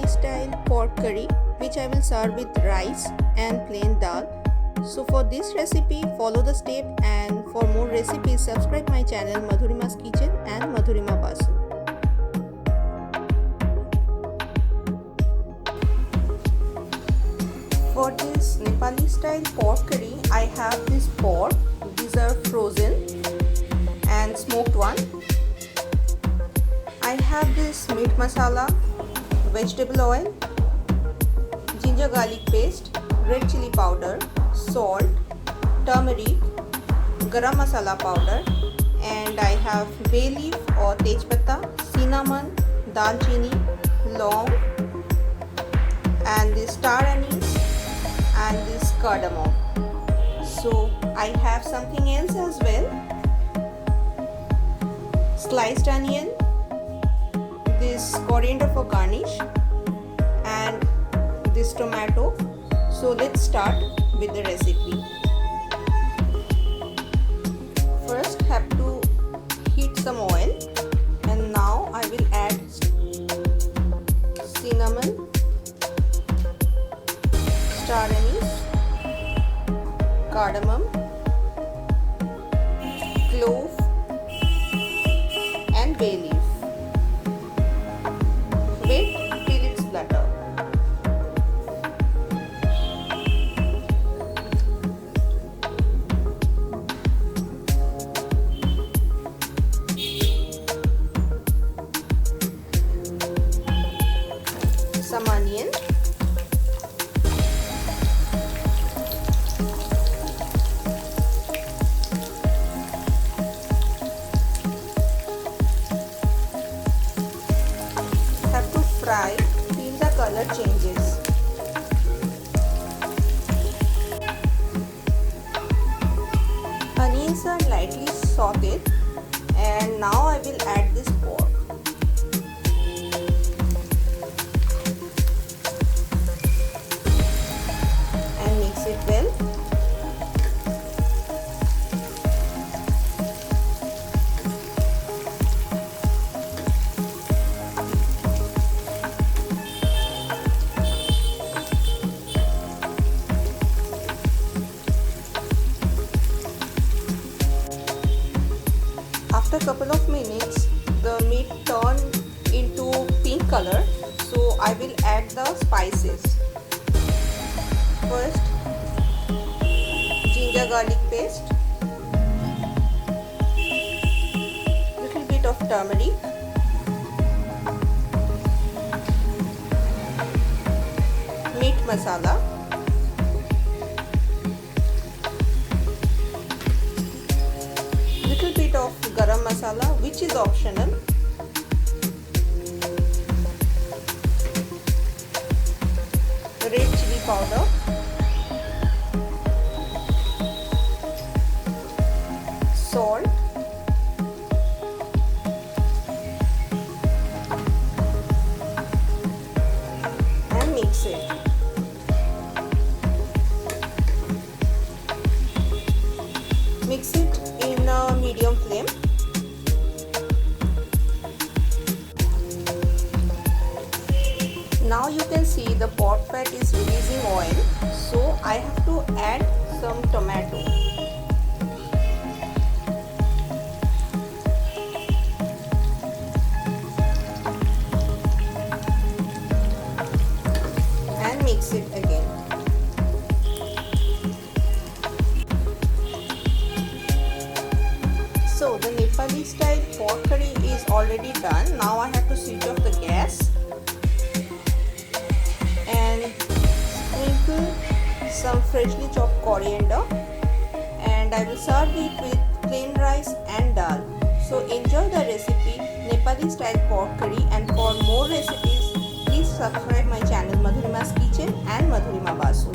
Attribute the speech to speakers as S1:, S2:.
S1: Nepali Style Pork Curry, which I will serve with rice and plain dal. So for this recipe, follow the step, and for more recipes, subscribe my channel Madhurima's Kitchen and Madhurima Basu. For this Nepali Style Pork Curry, I have this pork. These are frozen and smoked one. I have this meat masala, vegetable oil, ginger garlic paste, red chili powder, salt, turmeric, garam masala powder, and I have bay leaf or tejpata, cinnamon, dalchini, long, and this star anise and this cardamom. So I have something else as well: sliced onion, this coriander for garnish, and this tomato. So let's start with the recipe. First have to heat some oil, and now I will add cinnamon, star anise, cardamom, clove, and bay leaf. Wait till it's flutter. Some onion, have to fry till the color changes. Onions are lightly sauteed, and now I will add this pork. Mix it well. After a couple of minutes, the meat turned into pink color, so I will add the spices. First, ginger garlic paste, little bit of turmeric, meat masala, little bit of garam masala, which is optional, red chili powder, salt, and mix it. Mix it in a medium flame. Now you can see the pork fat is releasing oil, so I have to add some tomato. Mix it again. So the Nepali style pork curry is already done. Now I have to switch off the gas and sprinkle some freshly chopped coriander, and I will serve it with plain rice and dal. So enjoy the recipe Nepali style pork curry, and for more recipes, please subscribe my channel Madhurima's Kitchen and Madhurima Basu.